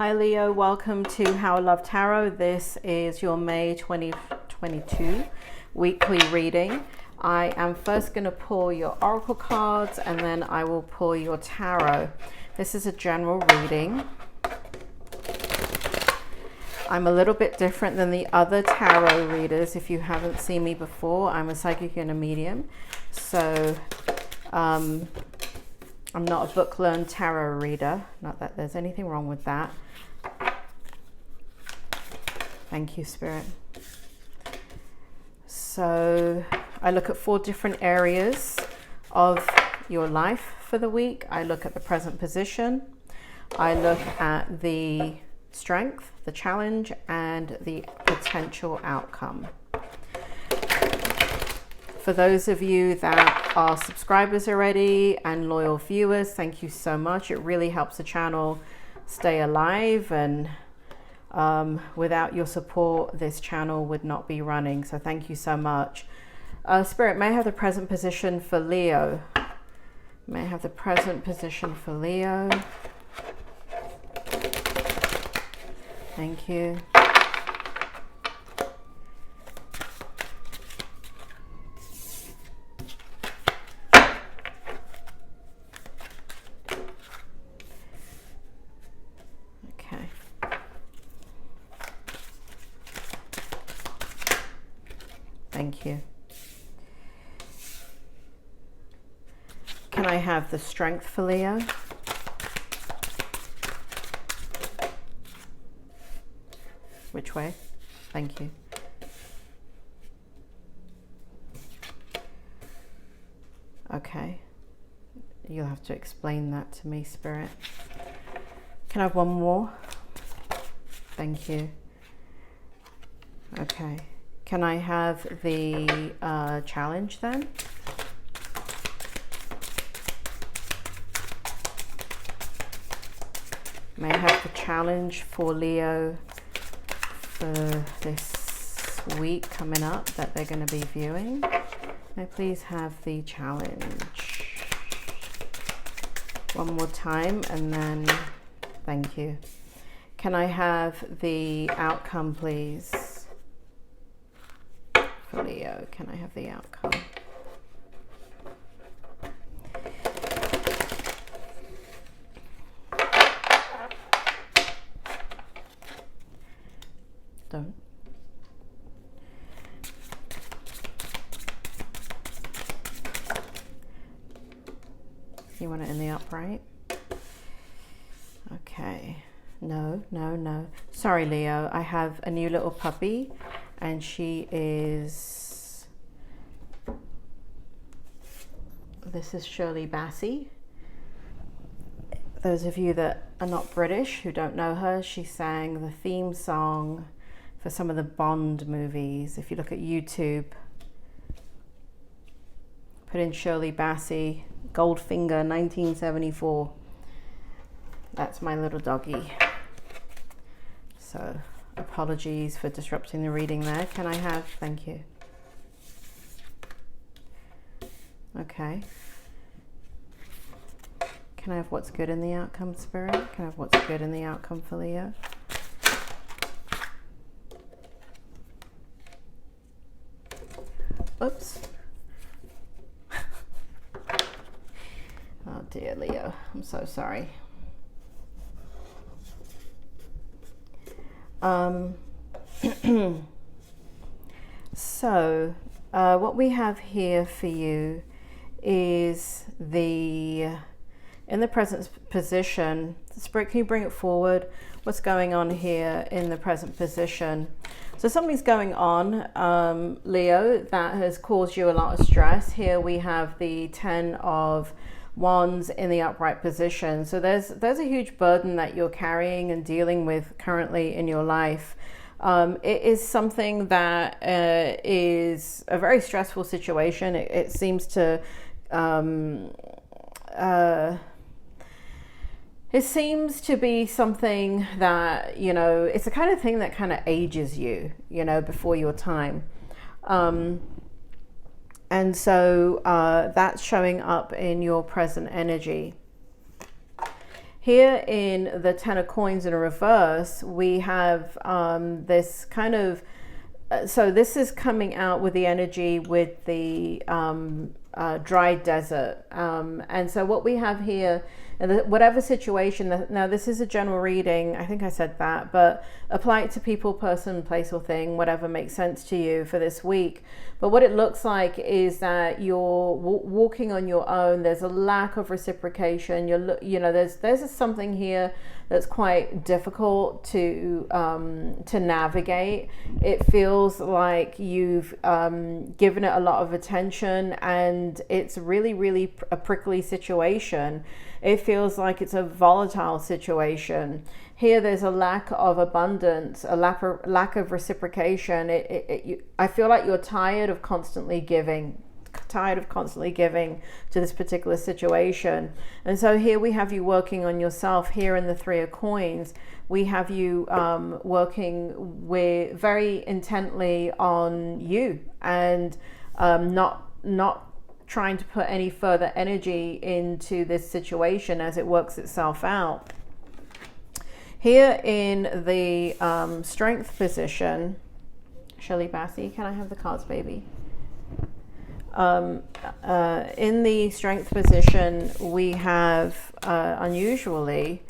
Hi Leo, welcome to How I Love Tarot. This is your May 2022 weekly reading. I am first going to pull your oracle cards and then I will pull your tarot. This is a general reading. I'm a little bit different than the other tarot readers. If you haven't seen me before, I'm a psychic and a medium. So I'm not a book-learned tarot reader. Not that there's anything wrong with that. Thank you, Spirit. So I look at 4 different areas of your life for the week. I look at the present position. I look at the strength, the challenge, and the potential outcome. For those of you that are subscribers already and loyal viewers, thank you so much. It really helps the channel stay alive, and without your support, this channel would not be running. So thank you so much. Spirit, may I have the present position for Leo? May I have the present position for Leo? Thank you. Okay. Thank you. Can I have the strength for Leo? Which way? Thank you. Okay. You'll have to explain that to me, Spirit. Can I have one more? Thank you. Okay. Can I have the challenge then? May I have the challenge for Leo for this week coming up that they're going to be viewing? May I please have the challenge one more time, and then thank you. Can I have the outcome, please? For Leo, can I have the outcome? Don't. You want it in the upright? Okay. No, no, no. Sorry, Leo. I have a new little puppy, and she is... This is Shirley Bassey. Those of you that are not British, who don't know her, she sang the theme song for some of the Bond movies. If you look at YouTube, put in Shirley Bassey, Goldfinger, 1974. That's my little doggy. So apologies for disrupting the reading there. Can I have, thank you. Okay. Can I have what's good in the outcome, Spirit? Can I have what's good in the outcome for Leo? Oops. Oh dear, Leo. I'm so sorry. So what we have here for you is in the present position. Spirit, can you bring it forward? What's going on here in the present position? So something's going on, Leo, that has caused you a lot of stress. Here we have the 10 of Wands in the upright position. So there's a huge burden that you're carrying and dealing with currently in your life. It is something that is a very stressful situation. It seems to it seems to be something that, you know, it's the kind of thing that kind of ages you, you know, before your time. And so that's showing up in your present energy. Here in the Ten of Coins in reverse, we have this kind of, so this is coming out with the energy with the dry desert. And so what we have here, whatever situation, now this is a general reading, I think I said that, but apply it to people, person, place or thing, whatever makes sense to you for this week. But what it looks like is that you're walking on your own. There's a lack of reciprocation. There's something here that's quite difficult to navigate. It feels like you've given it a lot of attention, and it's really, really a prickly situation. It feels like it's a volatile situation. Here there's a lack of abundance, a lack of reciprocation. I feel like you're tired of constantly giving to this particular situation. And so here we have you working on yourself. Here in the Three of Coins, we have you working very intently on you, and not trying to put any further energy into this situation as it works itself out. Here in the Strength position, Shirley Bassey, can I have the cards, baby? In the Strength position, we have, unusually,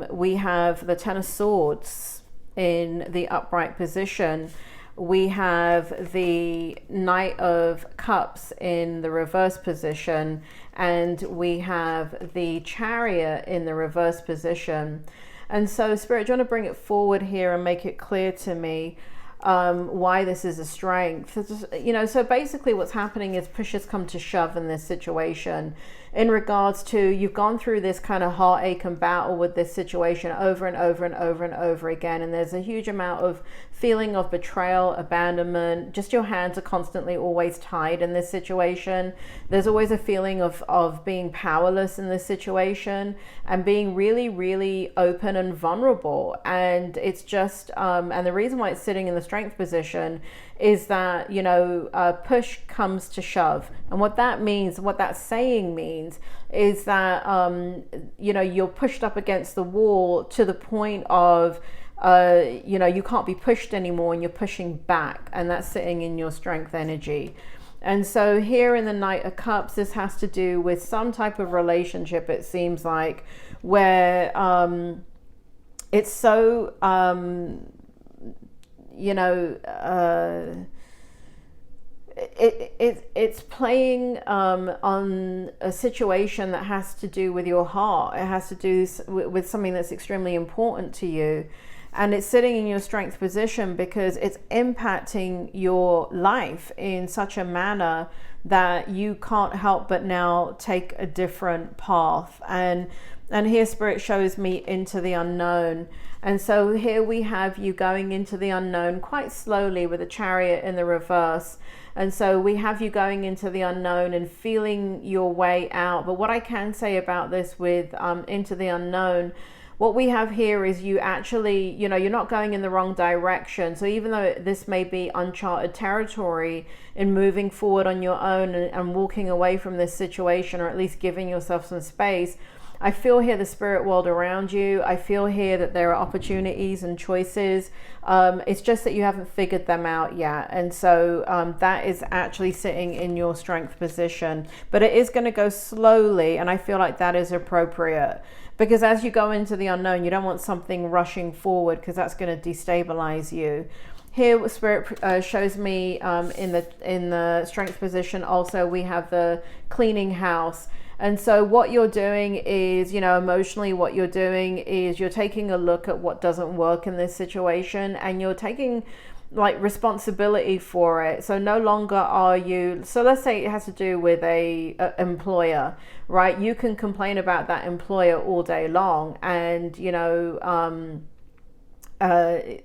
we have the Ten of Swords in the upright position. We have the Knight of Cups in the reverse position, and we have the Chariot in the reverse position. And so, Spirit, do you want to bring it forward here and make it clear to me why this is a strength? So basically what's happening is push has come to shove in this situation, in regards to you've gone through this kind of heartache and battle with this situation over and over and over and over again, and there's a huge amount of feeling of betrayal, abandonment. Just your hands are constantly always tied in this situation. There's always a feeling of being powerless in this situation, and being really, really open and vulnerable. And it's just and the reason why it's sitting in the Strength position is that, push comes to shove. And what that means, what that saying means, is that, you're pushed up against the wall to the point of, you can't be pushed anymore, and you're pushing back. And that's sitting in your Strength energy. And so here in the Knight of Cups, this has to do with some type of relationship, it seems like, where it's so... it's playing on a situation that has to do with your heart. It has to do with something that's extremely important to you, and it's sitting in your Strength position because it's impacting your life in such a manner that you can't help but now take a different path. And here Spirit shows me into the unknown. And so here we have you going into the unknown quite slowly with the Chariot in the reverse. And so we have you going into the unknown and feeling your way out. But what I can say about this with into the unknown, what we have here is you actually, you're not going in the wrong direction. So even though this may be uncharted territory in moving forward on your own and walking away from this situation, or at least giving yourself some space, I feel here the spirit world around you. I feel here that there are opportunities and choices. It's just that you haven't figured them out yet. And so that is actually sitting in your Strength position. But it is going to go slowly, and I feel like that is appropriate. Because as you go into the unknown, you don't want something rushing forward, because that's going to destabilize you. Here, Spirit shows me in the Strength position also, we have the cleaning house. And so what you're doing is, emotionally, what you're doing is you're taking a look at what doesn't work in this situation, and you're taking responsibility for it. So no longer are you, so let's say it has to do with a employer, right? You can complain about that employer all day long, and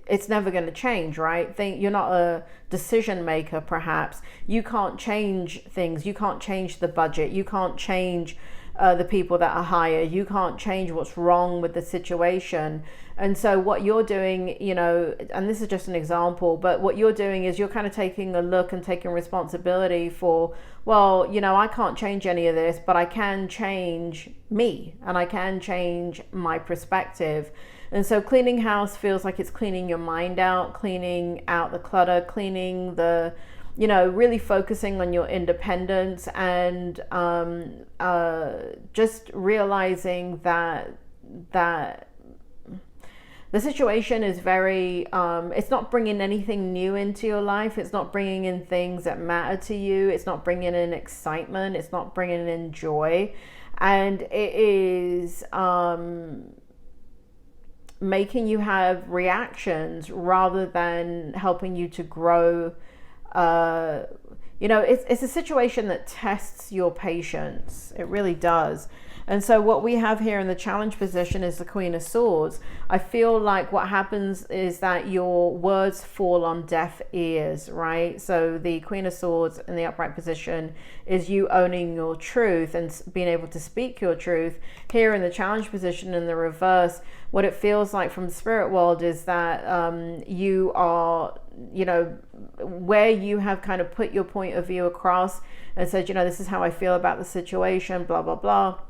it's never going to change, right? You're not a decision maker, perhaps. You can't change things. You can't change the budget. You can't change the people that are higher. You can't change what's wrong with the situation. And so what you're doing, you know, and this is just an example, but what you're doing is you're kind of taking a look and taking responsibility for, well, you know, I can't change any of this, but I can change me and I can change my perspective. And so cleaning house feels like it's cleaning your mind out, cleaning out the clutter, cleaning the, you know, really focusing on your independence, and just realizing that the situation is very, it's not bringing anything new into your life. It's not bringing in things that matter to you. It's not bringing in excitement. It's not bringing in joy. And it is making you have reactions rather than helping you to grow. You know, it's a situation that tests your patience. It really does. And so what we have here in the challenge position is the Queen of Swords. I feel like what happens is that your words fall on deaf ears, right? So the Queen of Swords in the upright position is you owning your truth and being able to speak your truth. Here in the challenge position in the reverse, what it feels like from the spirit world is that you are, you know, where you have kind of put your point of view across and said, you know, this is how I feel about the situation, blah, blah, blah.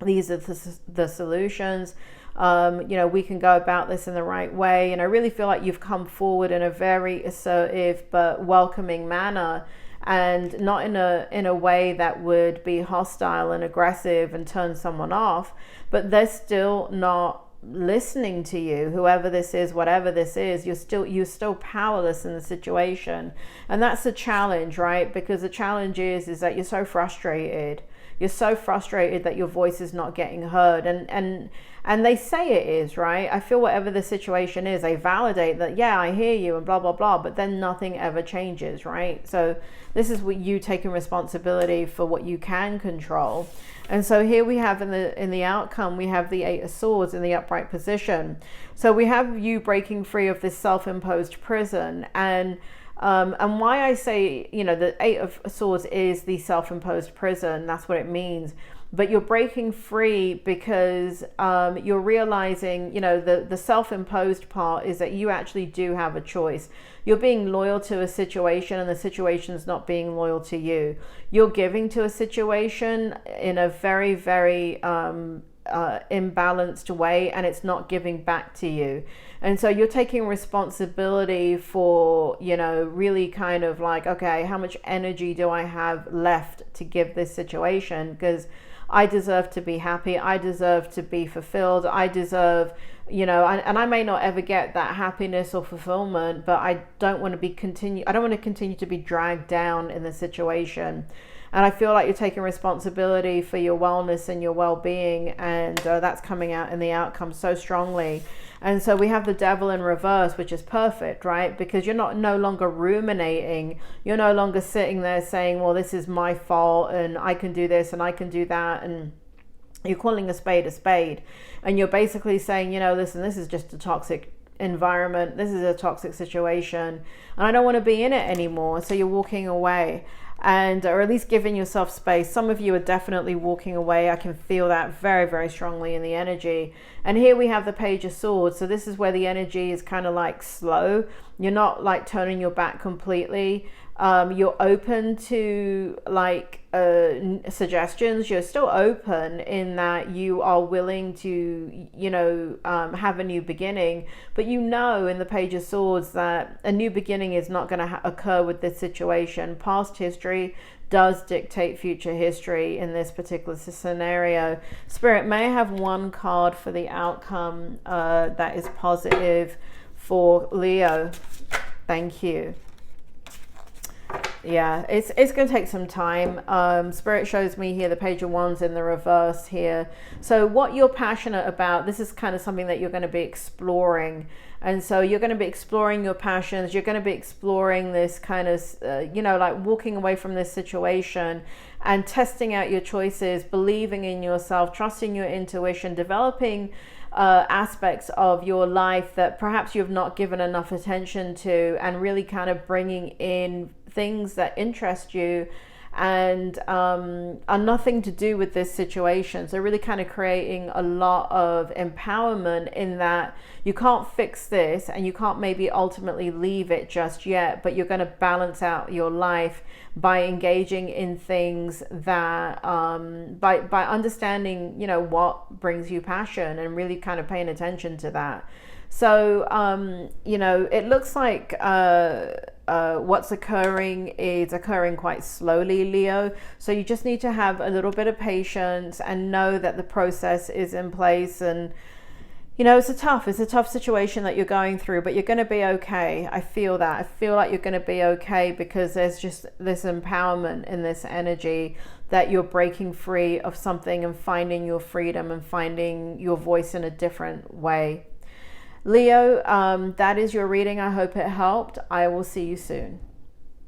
These are the solutions. You know, we can go about this in the right way. And I really feel like you've come forward in a very assertive but welcoming manner, and not in a way that would be hostile and aggressive and turn someone off, but they're still not listening to you. Whoever this is, whatever this is, you're still powerless in the situation. And that's the challenge, right? Because the challenge is that you're so frustrated. You're so frustrated that your voice is not getting heard, and they say it is, right? I feel whatever the situation is, they validate that, yeah, I hear you and blah, blah, blah, but then nothing ever changes, right? So this is what you taking responsibility for what you can control. And so here we have in the outcome, we have the Eight of Swords in the upright position. So we have you breaking free of this self-imposed prison. And why I say, you know, the Eight of Swords is the self-imposed prison. That's what it means. But you're breaking free because you're realizing, you know, the self-imposed part is that you actually do have a choice. You're being loyal to a situation and the situation's not being loyal to you. You're giving to a situation in a very, very imbalanced way, and it's not giving back to you. And so you're taking responsibility for, you know, really kind of like, okay, how much energy do I have left to give this situation? Because I deserve to be happy. I deserve to be fulfilled. I deserve, you know, and I may not ever get that happiness or fulfillment, but I don't want to I don't want to continue to be dragged down in the situation. And I feel like you're taking responsibility for your wellness and your well-being, and that's coming out in the outcome so strongly. And so we have the Devil in reverse, which is perfect, right? Because you're no longer ruminating. You're no longer sitting there saying, well, this is my fault and I can do this and I can do that. And you're calling a spade. And you're basically saying, you know, listen, this is just a toxic environment. This is a toxic situation. And I don't want to be in it anymore. So you're walking away. And or at least giving yourself space. Some of you are definitely walking away. I can feel that very, very strongly in the energy. And here we have the Page of Swords. So this is where the energy is kind of like slow. You're not like turning your back completely. You're open to like suggestions. You're still open in that you are willing to, you know, have a new beginning. But you know in the Page of Swords that a new beginning is not going to occur with this situation. Past history does dictate future history in this particular scenario. Spirit, may I have one card for the outcome that is positive for Leo? Thank you. Yeah, it's going to take some time. Spirit shows me here the Page of Wands in the reverse here. So what you're passionate about, this is kind of something that you're going to be exploring. And so you're going to be exploring your passions. You're going to be exploring this kind of, you know, like walking away from this situation and testing out your choices, believing in yourself, trusting your intuition, developing aspects of your life that perhaps you've not given enough attention to, and really kind of bringing in things that interest you and are nothing to do with this situation. So really kind of creating a lot of empowerment in that you can't fix this and you can't maybe ultimately leave it just yet, but you're going to balance out your life by engaging in things that by understanding, you know, what brings you passion and really kind of paying attention to that. So you know, it looks like what's occurring is occurring quite slowly, Leo. So you just need to have a little bit of patience and know that the process is in place. And you know, it's a tough situation that you're going through, but you're going to be okay. I feel that. I feel like you're going to be okay because there's just this empowerment in this energy that you're breaking free of something and finding your freedom and finding your voice in a different way. Leo, that is your reading. I hope it helped. I will see you soon.